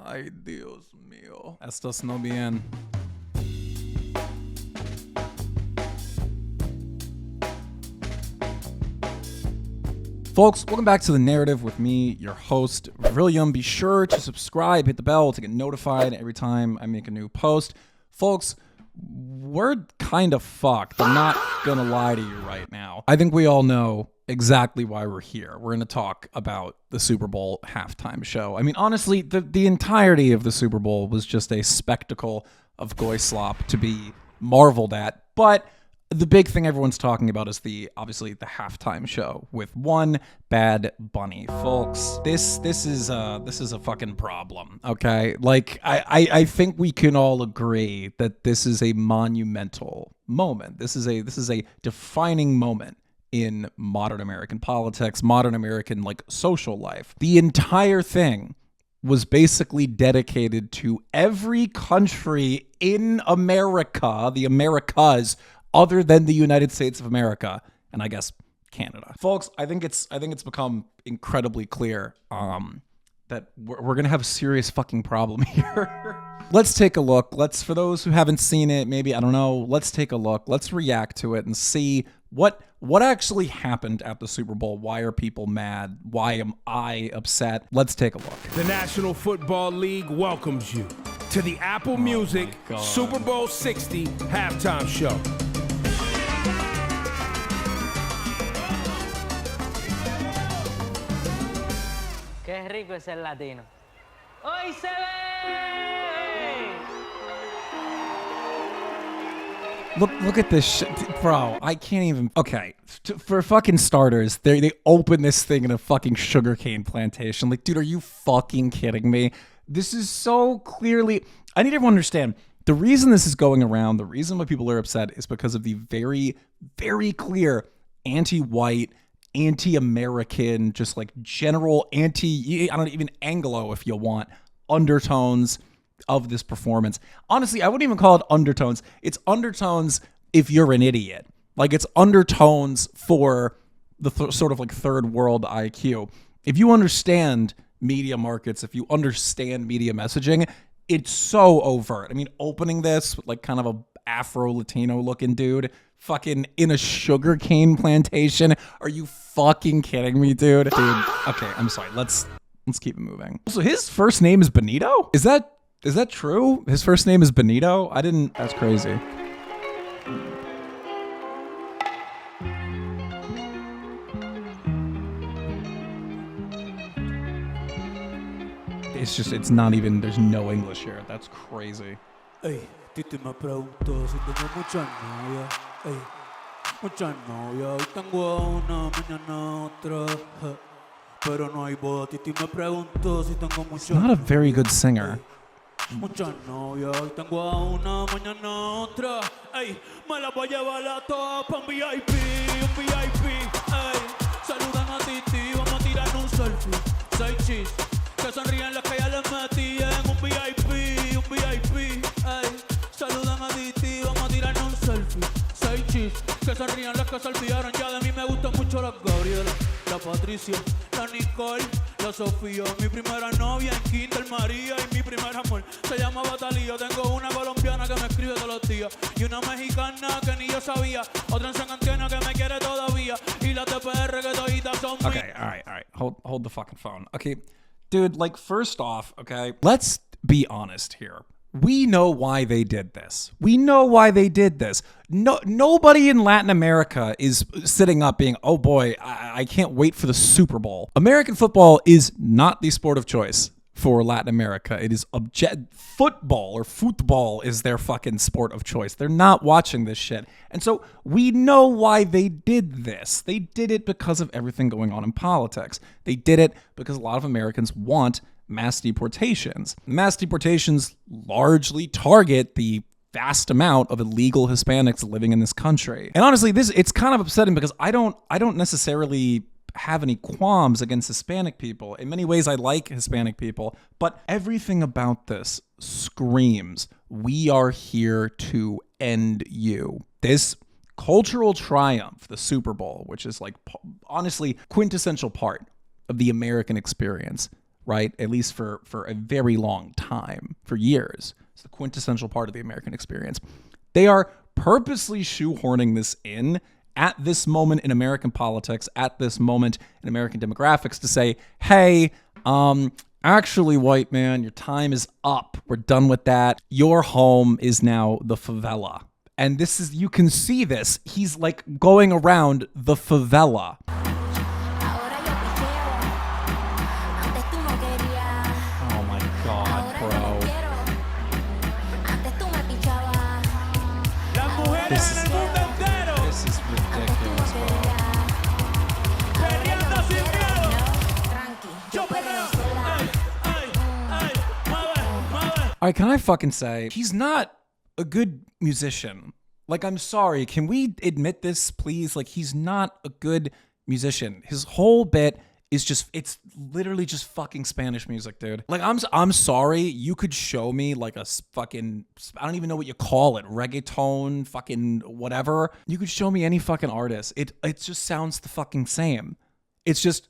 Ay, Dios mío. Estos no bien. Folks, welcome back to The Narrative with me, your host, Vrillium. Be sure to subscribe, hit the bell to get notified every time I make a new post. Folks, we're kind of fucked. I'm not gonna lie to you right now. I think we all know exactly why we're here. We're gonna talk about the Super Bowl halftime show. I mean, honestly, the entirety of the Super Bowl was just a spectacle of goy slop to be marveled at, but the big thing everyone's talking about is obviously the halftime show with one Bad Bunny. Folks, this is a fucking problem, okay? Like, I think we can all agree that this is a monumental moment. This is a defining moment in modern American politics, modern American, like, social life. The entire thing was basically dedicated to every country in America, the Americas, other than the United States of America, and I guess Canada. Folks, I think it's become incredibly clear that we're gonna have a serious fucking problem here. Let's take a look. For those who haven't seen it, maybe, I don't know, let's take a look. Let's react to it and see what actually happened at the Super Bowl. Why are people mad? Why am I upset? Let's take a look. The National Football League welcomes you to the Apple Music Super Bowl 60 halftime show. Qué rico es el latino. ¡Hoy se ve! Look at this shit, bro. I can't even. Okay, for fucking starters, they open this thing in a fucking sugarcane plantation. Like, dude, are you fucking kidding me? This is so clearly. I need everyone to understand. The reason this is going around, the reason why people are upset, is because of the very, very clear anti-white, anti-American, just like general I don't even Anglo if you want, undertones of this performance. Honestly, I wouldn't even call it undertones. It's undertones if you're an idiot. Like, it's undertones for the sort of like third world IQ. If you understand media markets, if you understand media messaging, it's so overt. I mean, opening this with like kind of a Afro-Latino looking dude fucking in a sugarcane plantation. Are you fucking kidding me, dude? Dude, okay, I'm sorry. Let's keep it moving. So his first name is Benito? Is that true? His first name is Benito? That's crazy. It's not even, there's no English here. That's crazy. Ey, Titi me preguntó si tengo muchas novias. Ey, muchas novias. Hoy tengo una, mañana otra. Pero no hay boda. Titi me preguntó si tengo muchas. Not a very good singer. Muchas novias. Hoy tengo a una, mañana otra. Ey, me la voy a llevar a todas pa' un VIP. Un VIP. Ey, saludan a Titi. Vamos a tirar un selfie. Say cheese. Que sonríen las que ya les metí en un VIP, un VIP, ey. Saludan a Titi, vamos a tirarnos un selfie. Say cheese, que sonrían las que se olvidaron ya de mí. Me gustan mucho las Gabriela, la Patricia, la Nicole, la Sofía. Mi primera novia en Kinder María y mi primer amor se llama Batalía. Tengo una colombiana que me escribe todos los días y una mexicana que ni yo sabía. Otra en San Antonio que me quiere todavía y la TPR que toditas son mías. Okay, all right. Hold the fucking phone. Okay. Dude, like, first off, okay, let's be honest here. We know why they did this. Nobody in Latin America is sitting up being, oh boy, I can't wait for the Super Bowl. American football is not the sport of choice for Latin America. It is football is their fucking sport of choice. They're not watching this shit. And so we know why they did this. They did it because of everything going on in politics. They did it because a lot of Americans want mass deportations. Mass deportations largely target the vast amount of illegal Hispanics living in this country. And honestly, it's kind of upsetting because I don't necessarily have any qualms against Hispanic people. In many ways, I like Hispanic people, but everything about this screams, we are here to end you. This cultural triumph, the Super Bowl, which is like honestly quintessential part of the American experience, right? At least for a very long time, for years. It's the quintessential part of the American experience. They are purposely shoehorning this in at this moment in American politics, at this moment in American demographics to say, hey, actually, white man, your time is up. We're done with that. Your home is now the favela. And this is, you can see this. He's like going around the favela. Oh my God, bro. This is ridiculous, bro. All right, can I fucking say, he's not a good musician. Like, I'm sorry, can we admit this, please? Like, he's not a good musician. His whole bit is just, it's literally just fucking Spanish music, dude. Like, I'm sorry, you could show me like a fucking, I don't even know what you call it, reggaeton, fucking whatever. You could show me any fucking artist. It just sounds the fucking same. It's just,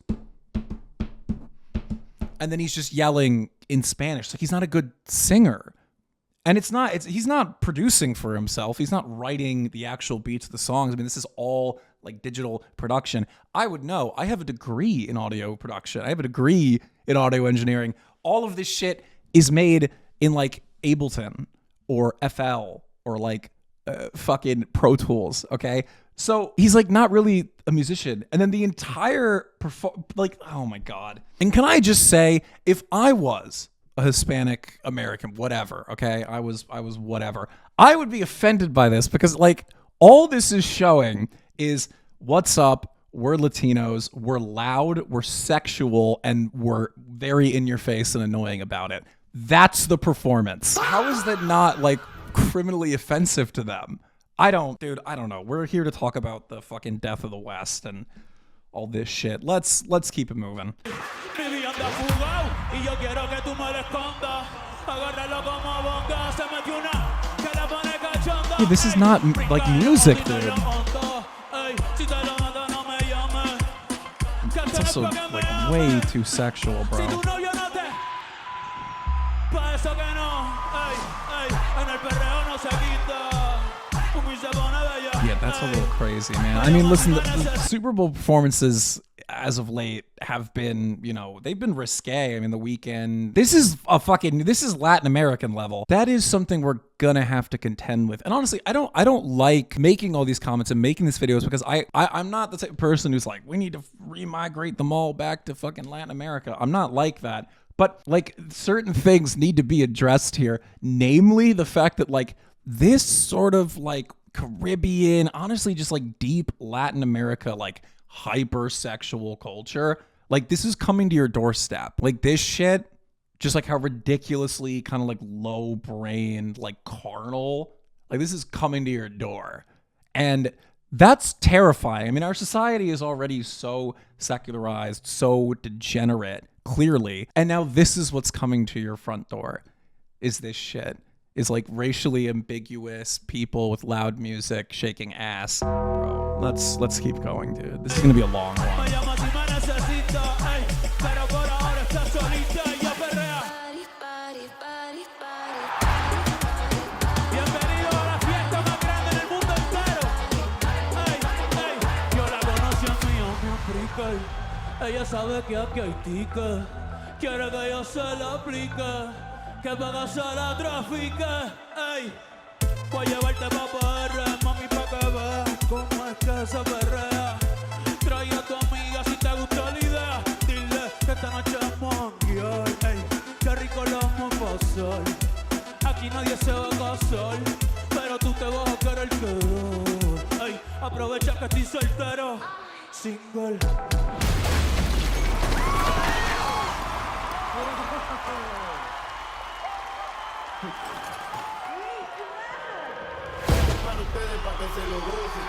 and then he's just yelling in Spanish. Like, he's not a good singer. And he's not producing for himself. He's not writing the actual beats of the songs. I mean, this is all like digital production. I would know. I have a degree in audio production. I have a degree in audio engineering. All of this shit is made in like Ableton or FL or like fucking Pro Tools, okay? So he's like not really a musician. And then the entire like, oh my God. And can I just say, if I was a Hispanic American, whatever, okay? I was whatever. I would be offended by this because like all this is showing is what's up, we're Latinos, we're loud, we're sexual, and we're very in your face and annoying about it. That's the performance. How is that not like criminally offensive to them? I don't know. We're here to talk about the fucking death of the West and all this shit. Let's keep it moving. Yeah, this is not like music, dude. It's also like way too sexual, bro. Yeah, that's a little crazy, man. I mean, listen, the Super Bowl performances as of late have been, you know, they've been risque. I mean, The Weeknd. This is Latin American level. That is something we're gonna have to contend with. And honestly, I don't like making all these comments and making these videos because I'm not the type of person who's like, we need to remigrate them all back to fucking Latin America. I'm not like that. But like certain things need to be addressed here, namely the fact that like this sort of like Caribbean, honestly, just like deep Latin America, like hypersexual culture, like this is coming to your doorstep. Like this shit, just like how ridiculously kind of like low brained, like carnal, like this is coming to your door. And that's terrifying. I mean, our society is already so secularized, so degenerate, clearly. And now this is what's coming to your front door, is this shit. Is like racially ambiguous people with loud music shaking ass. Bro, let's keep going, dude. This is gonna be a long one. Ella sabe que aquí hay tica, quiere que yo se la aplique, que paga se la trafique, ey. Voy a llevarte pa' PR, mami, pa' que veas cómo es que se perrea. Trae a tu amiga si te gusta la idea, dile que esta noche es manguear, ey. Qué rico lo vamos a pasar, aquí nadie se va a casar, pero tú te vas a querer quedar, ey. Aprovecha que estoy soltero, single. Para ustedes, para que se lo gocen.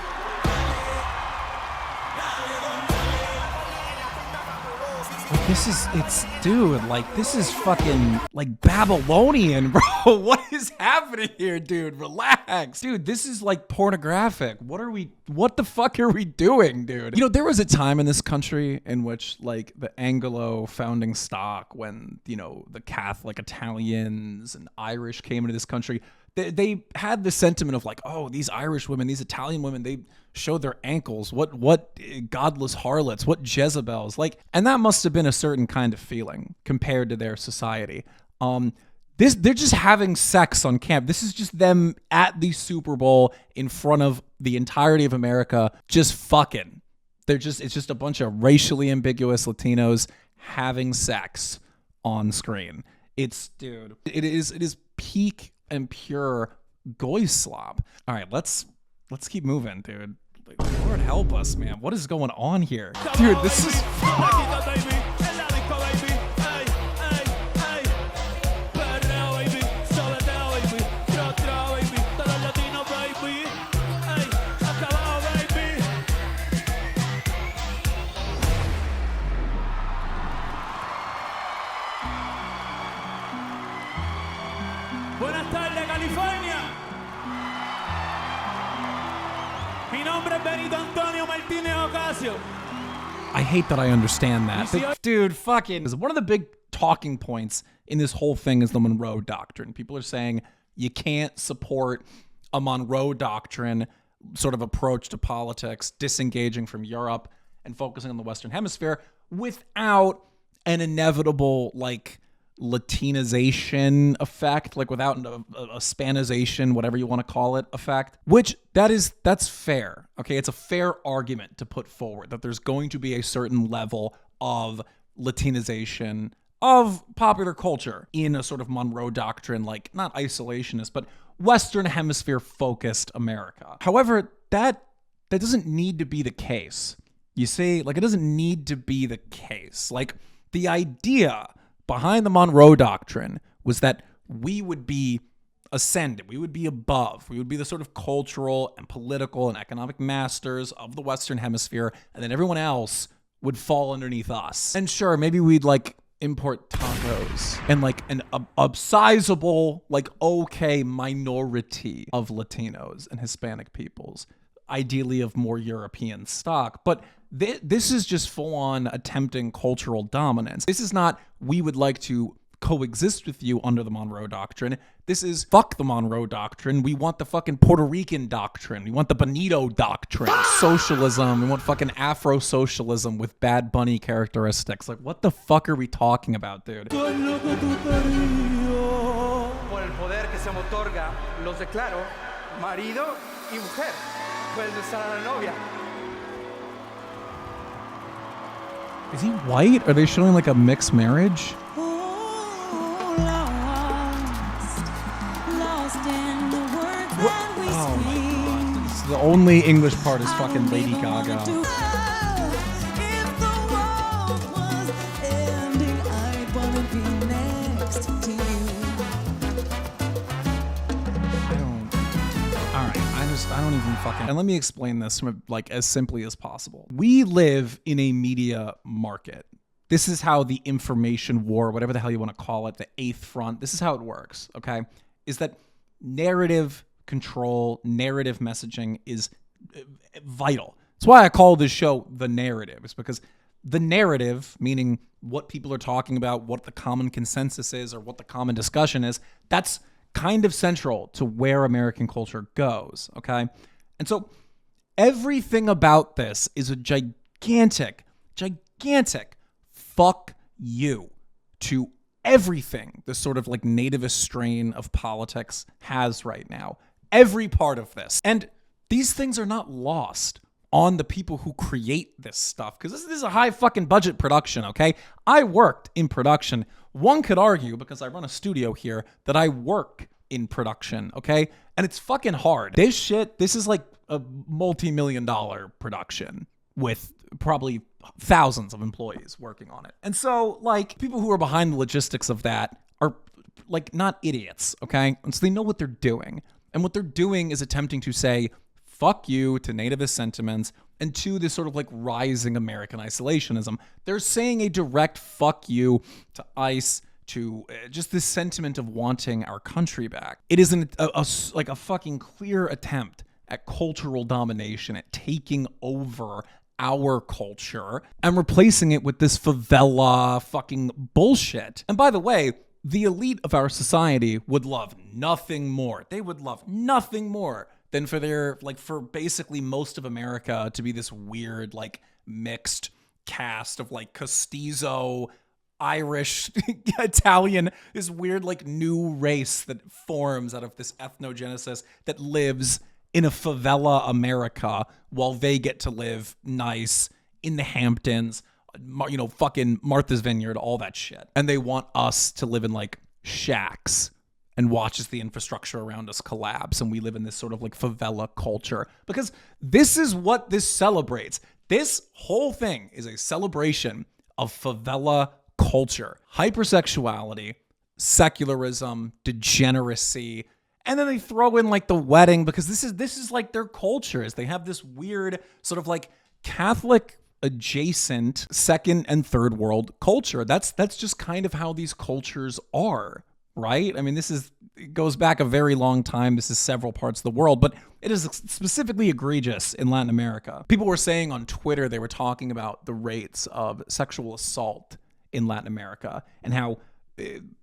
This is fucking like Babylonian, bro. What is happening here, dude? Relax. Dude, this is like pornographic. What the fuck are we doing, dude? You know, there was a time in this country in which like the Anglo founding stock, when, you know, the Catholic Italians and Irish came into this country, they had the sentiment of like, oh, these Irish women, these Italian women, they showed their ankles. What godless harlots, what Jezebels, like, and that must have been a certain kind of feeling compared to their society. They're just having sex on camp. This is just them at the Super Bowl in front of the entirety of America, just fucking. It's just a bunch of racially ambiguous Latinos having sex on screen. It is peak and pure goy slob. All right, let's keep moving, dude. Like, Lord help us, man. What is going on here? Dude, this is Buenas tardes, California. Mi nombre es Benito Antonio Martínez Ocasio. I hate that I understand that. Dude, fucking. One of the big talking points in this whole thing is the Monroe Doctrine. People are saying you can't support a Monroe Doctrine sort of approach to politics, disengaging from Europe and focusing on the Western Hemisphere without an inevitable, like, Latinization effect, like without a Spanization, whatever you want to call it, effect, which that's fair. Okay. It's a fair argument to put forward that there's going to be a certain level of Latinization of popular culture in a sort of Monroe Doctrine, like not isolationist, but Western Hemisphere focused America. However, that doesn't need to be the case. You see, like, it doesn't need to be the case. Like, the idea behind the Monroe Doctrine was that we would be ascended, we would be above, we would be the sort of cultural and political and economic masters of the Western Hemisphere, and then everyone else would fall underneath us. And sure, maybe we'd like import tacos and like a sizable, like, okay minority of Latinos and Hispanic peoples, ideally of more European stock, but this is just full-on attempting cultural dominance. This is not, we would like to coexist with you under the Monroe Doctrine. This is, fuck the Monroe Doctrine. We want the fucking Puerto Rican doctrine. We want the Benito Doctrine. Socialism. We want fucking Afro-socialism with Bad Bunny characteristics. Like, what the fuck are we talking about, dude? Por el poder que se me otorga, los declaro marido y mujer. Puedes besar a la novia. Is he white? Are they showing like a mixed marriage? The only English part is fucking Lady Gaga. I don't even fucking... And let me explain this from like as simply as possible. We live in a media market. This is how the information war, whatever the hell you want to call it, the eighth front, this is how it works, okay? Is that narrative control, narrative messaging is vital. That's why I call this show The Narrative. It's because the narrative, meaning what people are talking about, what the common consensus is, or what the common discussion is, that's kind of central to where American culture goes, okay? And so everything about this is a gigantic fuck you to everything this sort of like nativist strain of politics has right now. Every part of this. And these things are not lost on the people who create this stuff, because this is a high fucking budget production, okay? I worked in production. One could argue, because I run a studio here, that I work in production, okay? And it's fucking hard. This is like a multi-million-dollar production with probably thousands of employees working on it. And so, like, people who are behind the logistics of that are, like, not idiots, okay? And so they know what they're doing. And what they're doing is attempting to say, fuck you to nativist sentiments and to this sort of like rising American isolationism. They're saying a direct fuck you to ICE, to just this sentiment of wanting our country back. It is like a fucking clear attempt at cultural domination, at taking over our culture and replacing it with this favela fucking bullshit. And by the way, the elite of our society would love nothing more. They would love nothing more than for basically most of America to be this weird, like, mixed cast of like Castizo, Irish, Italian, this weird like new race that forms out of this ethnogenesis that lives in a favela America while they get to live nice in the Hamptons, fucking Martha's Vineyard, all that shit. And they want us to live in like shacks and watch as the infrastructure around us collapse and we live in this sort of like favela culture, because this is what this celebrates. This whole thing is a celebration of favela culture, hypersexuality, secularism, degeneracy, and then they throw in like the wedding, because this is like their cultures. They have this weird sort of like Catholic adjacent second and third world culture. That's just kind of how these cultures are, right? I mean, it goes back a very long time. This is several parts of the world, but it is specifically egregious in Latin America. People were saying on Twitter, they were talking about the rates of sexual assault in Latin America and how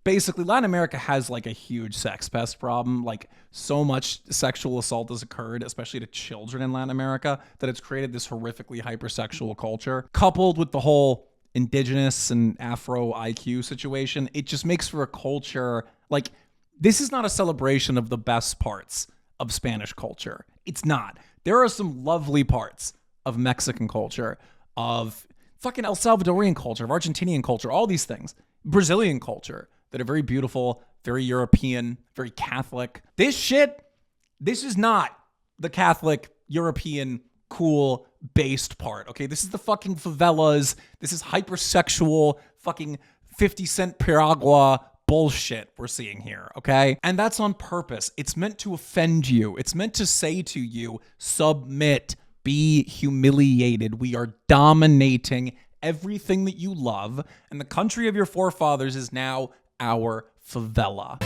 basically Latin America has like a huge sex pest problem. Like, so much sexual assault has occurred, especially to children in Latin America, that it's created this horrifically hypersexual culture, coupled with the whole indigenous and Afro IQ situation. It just makes for a culture like, this is not a celebration of the best parts of Spanish culture. It's not. There are some lovely parts of Mexican culture, of fucking El Salvadorian culture, of Argentinian culture, all these things. Brazilian culture that are very beautiful, very European, very Catholic. This is not the Catholic, European, cool, based part, okay? This is the fucking favelas. This is hypersexual, fucking 50 Cent Piragua bullshit we're seeing here, okay? And that's on purpose. It's meant to offend you. It's meant to say to you, submit, be humiliated. We are dominating everything that you love, and the country of your forefathers is now our favela.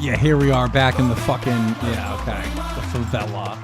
Yeah, here we are back in the fucking, the favela.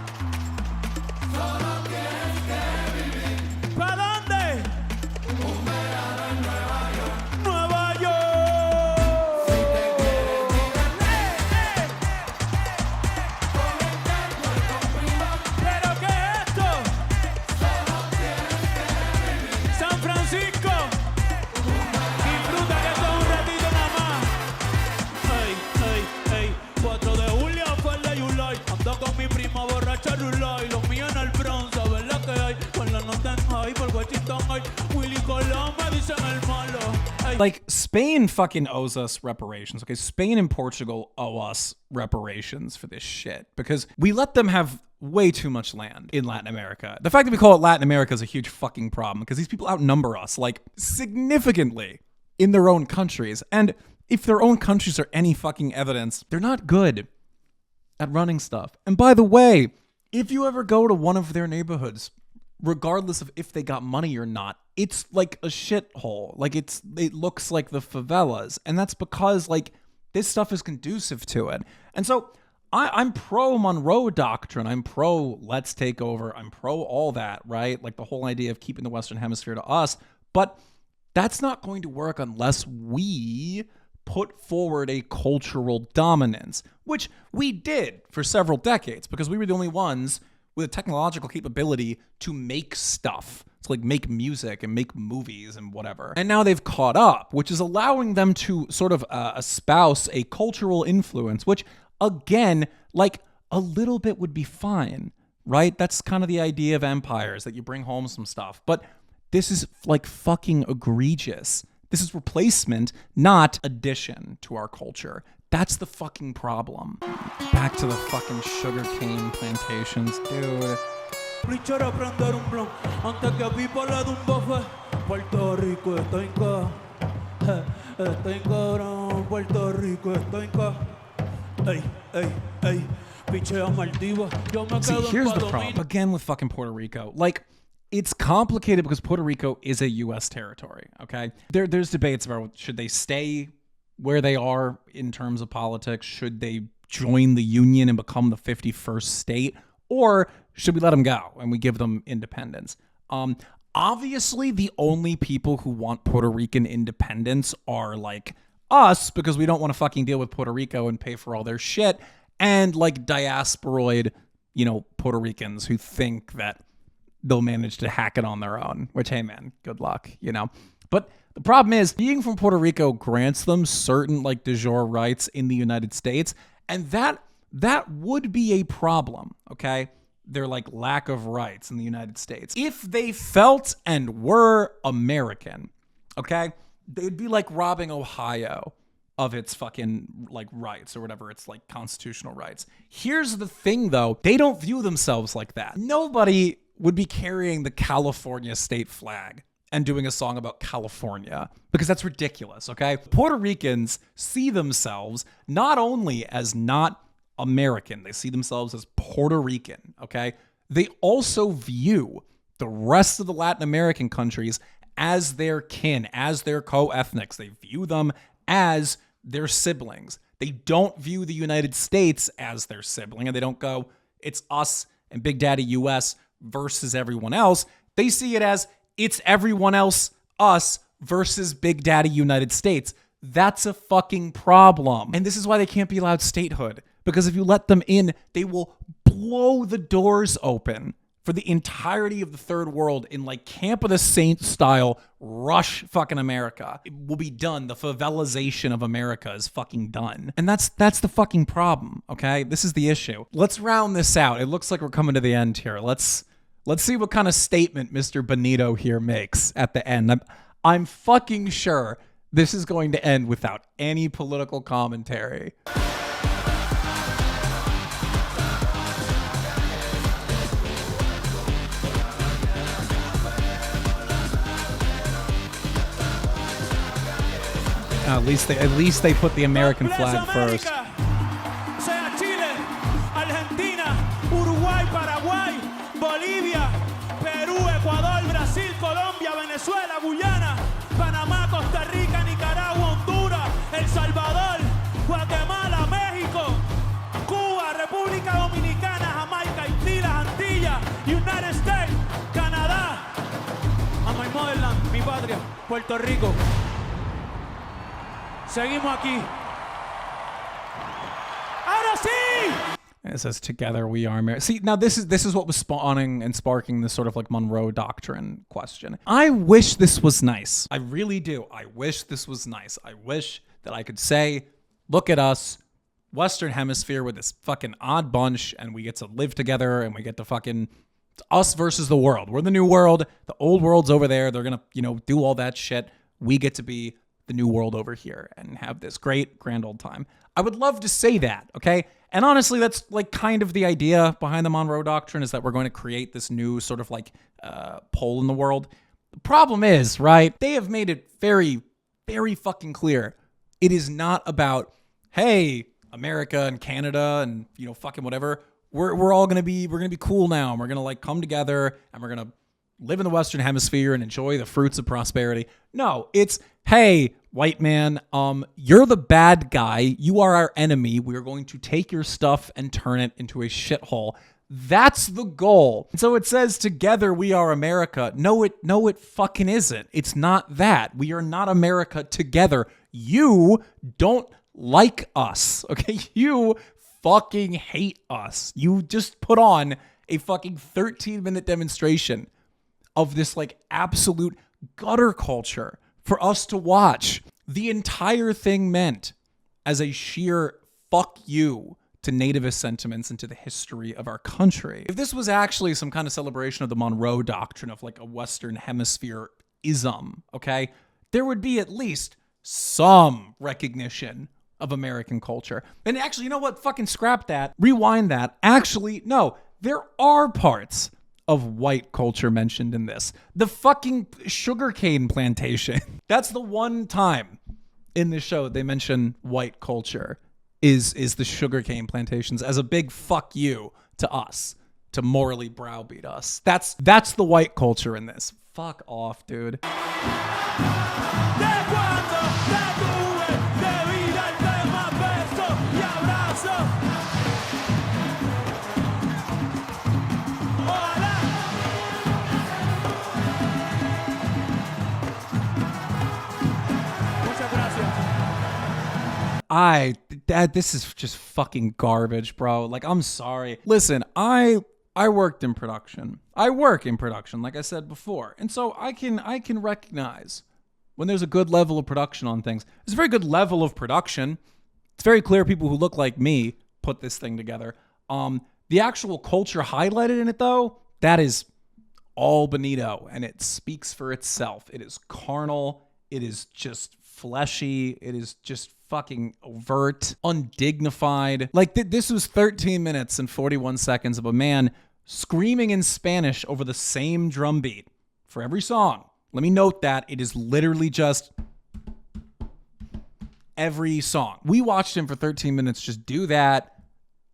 Like, Spain fucking owes us reparations, okay? Spain and Portugal owe us reparations for this shit because we let them have way too much land in Latin America. The fact that we call it Latin America is a huge fucking problem because these people outnumber us, like, significantly in their own countries. And if their own countries are any fucking evidence, they're not good at running stuff. And by the way, if you ever go to one of their neighborhoods, regardless of if they got money or not, it's like a shithole. Like, it looks like the favelas. And that's because, like, this stuff is conducive to it. And so I'm pro Monroe Doctrine. I'm pro let's take over. I'm pro all that, right? Like the whole idea of keeping the Western Hemisphere to us. But that's not going to work unless we put forward a cultural dominance, which we did for several decades because we were the only ones with a technological capability to make stuff, to like make music and make movies and whatever. And now they've caught up, which is allowing them to sort of espouse a cultural influence, which again, like a little bit would be fine, right? That's kind of the idea of empires, that you bring home some stuff. But this is like fucking egregious. This is replacement, not addition to our culture. That's the fucking problem. Back to the fucking sugarcane plantations, dude. Puerto Rico está en cabrón. en Puerto Rico, estoy ey, ey, ey. Pichea Maldivas, yo me See, quedo en here's the Palomino. problem. Again with fucking Puerto Rico. Like, it's complicated because Puerto Rico is a U.S. territory, okay? There's debates about should they stay where they are in terms of politics? Should they join the Union and become the 51st state? Or should we let them go and we give them independence? Obviously, the only people who want Puerto Rican independence are, like, us, because we don't want to fucking deal with Puerto Rico and pay for all their shit, and, like, diasporoid, you know, Puerto Ricans who think that they'll manage to hack it on their own, which, hey, man, good luck, you know? But the problem is, being from Puerto Rico grants them certain, like, de jure rights in the United States, and that would be a problem, okay? Their, like, lack of rights in the United States. If they felt and were American, okay, they'd be like robbing Ohio of its fucking, like, rights or whatever, its, like, constitutional rights. Here's the thing, though. They don't view themselves like that. Nobody would be carrying the California state flag and doing a song about California, because that's ridiculous, okay? Puerto Ricans see themselves not only as not American, they see themselves as Puerto Rican, okay? They also view the rest of the Latin American countries as their kin, as their co-ethnics. They view them as their siblings. They don't view the United States as their sibling, and they don't go, it's us and Big Daddy US versus everyone else. They see it as, it's everyone else, us, versus Big Daddy United States. That's a fucking problem. And this is why they can't be allowed statehood. Because if you let them in, they will blow the doors open for the entirety of the third world in, like, Camp of the Saints style, rush fucking America. It will be done. The favelization of America is fucking done. And that's the fucking problem, okay? This is the issue. Let's round this out. It looks like we're coming to the end here. Let's see what kind of statement Mr. Benito here makes at the end. I'm fucking sure this is going to end without any political commentary. At least they put the American flag first. Sea Chile, Argentina, Uruguay, Paraguay, Bolivia, Perú, Ecuador, Brasil, Colombia, Venezuela, Guyana, Panamá, Costa Rica, Nicaragua, Honduras, El Salvador, Guatemala, México, Cuba, República Dominicana, Jamaica, Haití, las Antillas, United States, Canadá, a my motherland, mi patria, Puerto Rico. Seguimos aquí. Ahora sí. It says, together we are America. See, now this is what was spawning and sparking this sort of, like, Monroe Doctrine question. I wish this was nice. I really do. I wish this was nice. I wish that I could say, look at us, Western Hemisphere with this fucking odd bunch, and we get to live together, and we get to fucking, it's us versus the world. We're the new world. The old world's over there. They're gonna, you know, do all that shit. We get to be the new world over here and have this great grand old time. I would love to say that, okay? And honestly, that's, like, kind of the idea behind the Monroe Doctrine, is that we're going to create this new sort of, like, pole in the world. The problem is, right, they have made it very, very fucking clear. It is not about, hey, America and Canada and, you know, fucking whatever. We're all gonna be cool now, and we're gonna, like, come together, and we're gonna live in the Western Hemisphere and enjoy the fruits of prosperity. No, it's, hey, white man, you're the bad guy. You are our enemy. We are going to take your stuff and turn it into a shithole. That's the goal. And so it says, together we are America. No, it fucking isn't. It's not that. We are not America together. You don't like us, okay? You fucking hate us. You just put on a fucking 13-minute demonstration of this, like, absolute gutter culture for us to watch. The entire thing meant as a sheer fuck you to nativist sentiments and to the history of our country. If this was actually some kind of celebration of the Monroe Doctrine, of, like, a Western Hemisphere ism, okay, there would be at least some recognition of American culture. And actually, you know what? Fucking scrap that. Rewind that. Actually, no, there are parts of white culture mentioned in this. The fucking sugarcane plantation. That's the one time in the show, they mention white culture is the sugarcane plantations as a big fuck you to us, to morally browbeat us. That's the white culture in this. Fuck off, dude. This is just fucking garbage, bro. Like, I'm sorry. Listen, I worked in production. I work in production, like I said before. And so I can recognize when there's a good level of production on things. There's a very good level of production. It's very clear people who look like me put this thing together. The actual culture highlighted in it, though, that is all bonito, and it speaks for itself. It is carnal. It is just fleshy. It is just fucking overt, undignified. Like, this was 13 minutes and 41 seconds of a man screaming in Spanish over the same drum beat for every song. Let me note that it is literally just every song. We watched him for 13 minutes just do that,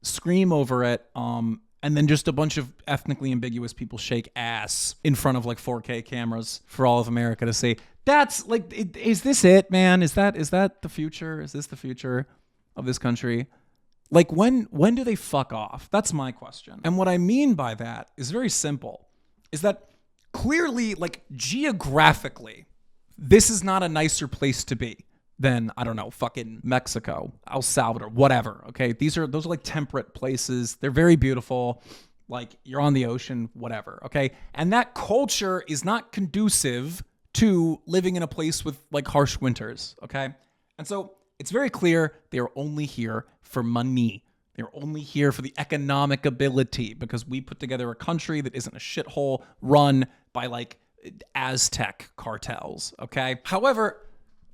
scream over it, and then just a bunch of ethnically ambiguous people shake ass in front of like 4K cameras for all of America to see. That's like, is this it, man? Is that the future? Is this the future of this country? Like, when do they fuck off? That's my question. And what I mean by that is very simple, is that clearly, like, geographically, this is not a nicer place to be than, I don't know, fucking Mexico, El Salvador, whatever, okay? Those are like temperate places. They're very beautiful. Like, you're on the ocean, whatever, okay? And that culture is not conducive to living in a place with like harsh winters, okay? And so it's very clear they are only here for money. They're only here for the economic ability because we put together a country that isn't a shithole run by like Aztec cartels, okay? However,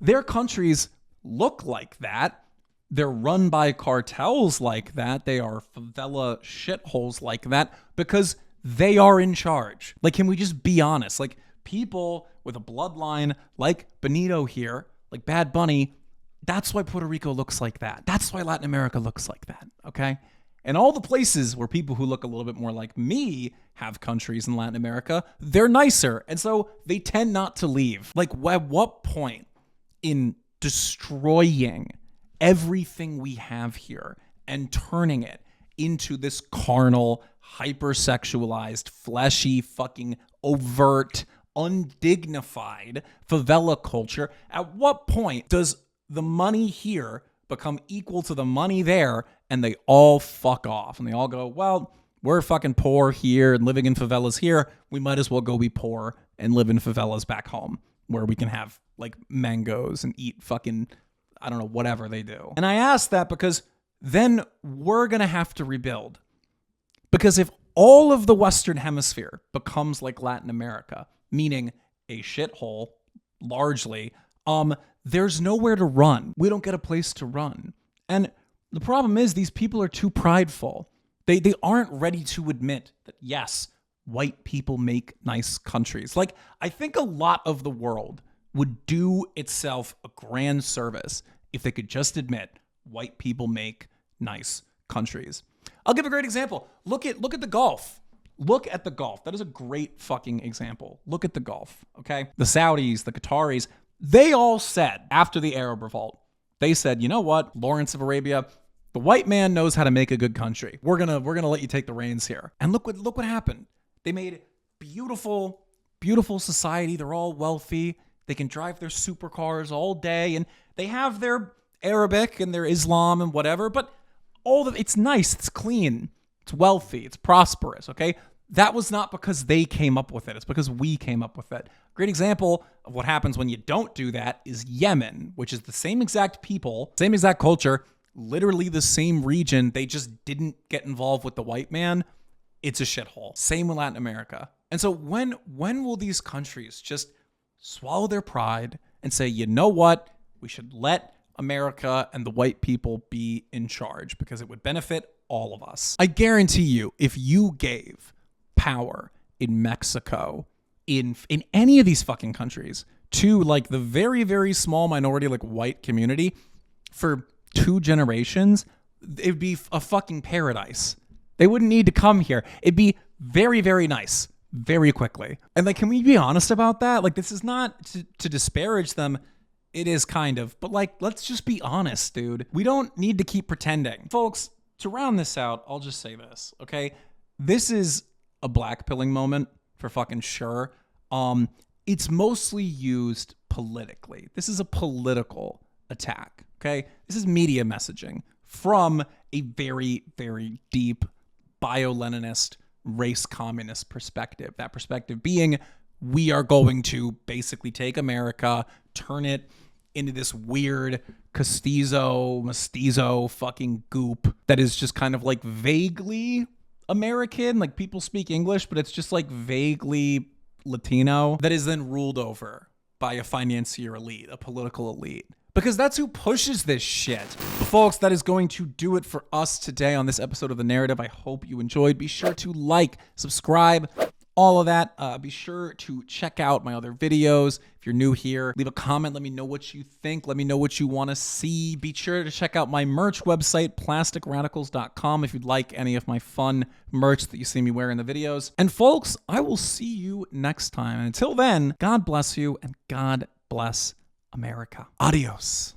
their countries look like that. They're run by cartels like that. They are favela shitholes like that because they are in charge. Like, can we just be honest? Like, people with a bloodline like Benito here, like Bad Bunny, that's why Puerto Rico looks like that. That's why Latin America looks like that, okay? And all the places where people who look a little bit more like me have countries in Latin America, they're nicer. And so they tend not to leave. Like, at what point in destroying everything we have here and turning it into this carnal, hypersexualized, fleshy, fucking overt, undignified favela culture, at what point does the money here become equal to the money there and they all fuck off and they all go, well, we're fucking poor here and living in favelas here, we might as well go be poor and live in favelas back home where we can have like mangoes and eat fucking, I don't know, whatever they do. And I ask that because then we're gonna have to rebuild. Because if all of the Western Hemisphere becomes like Latin America, meaning a shithole, largely, there's nowhere to run. We don't get a place to run. And the problem is these people are too prideful. They aren't ready to admit that, yes, white people make nice countries. Like, I think a lot of the world would do itself a grand service if they could just admit white people make nice countries. I'll give a great example. Look at the Gulf. Look at the Gulf. That is a great fucking example. Look at the Gulf, okay? The Saudis, the Qataris, they all said after the Arab Revolt, they said, you know what, Lawrence of Arabia, the white man knows how to make a good country. We're gonna let you take the reins here. And look what happened. They made beautiful, beautiful society. They're all wealthy. They can drive their supercars all day, and they have their Arabic and their Islam and whatever, but it's nice, it's clean, it's wealthy, it's prosperous, okay? That was not because they came up with it. It's because we came up with it. Great example of what happens when you don't do that is Yemen, which is the same exact people, same exact culture, literally the same region. They just didn't get involved with the white man. It's a shithole. Same with Latin America. And so when will these countries just swallow their pride and say, you know what? We should let America and the white people be in charge because it would benefit all of us. I guarantee you, if you gave power in Mexico in any of these fucking countries to like the very, very small minority, like white community for 2 generations, it'd be a fucking paradise. They wouldn't need to come here. It'd be very, very nice very quickly. And like, can we be honest about that? Like, this is not to disparage them. It is kind of, but like, let's just be honest, dude. We don't need to keep pretending. Folks, to round this out, I'll just say this, okay? This is a blackpilling moment for fucking sure. It's mostly used politically. This is a political attack, okay? This is media messaging from a very, very deep bio-Leninist, race communist perspective. That perspective being, we are going to basically take America, turn it into this weird mestizo fucking goop that is just kind of like vaguely American. Like, people speak English, but it's just like vaguely Latino, that is then ruled over by a financier elite, a political elite. Because that's who pushes this shit. But folks, that is going to do it for us today on this episode of The Narrative. I hope you enjoyed. Be sure to like, subscribe, all of that. Be sure to check out my other videos. If you're new here, leave a comment. Let me know what you think. Let me know what you want to see. Be sure to check out my merch website, plasticradicals.com, if you'd like any of my fun merch that you see me wear in the videos. And folks, I will see you next time. And until then, God bless you and God bless America. Adios.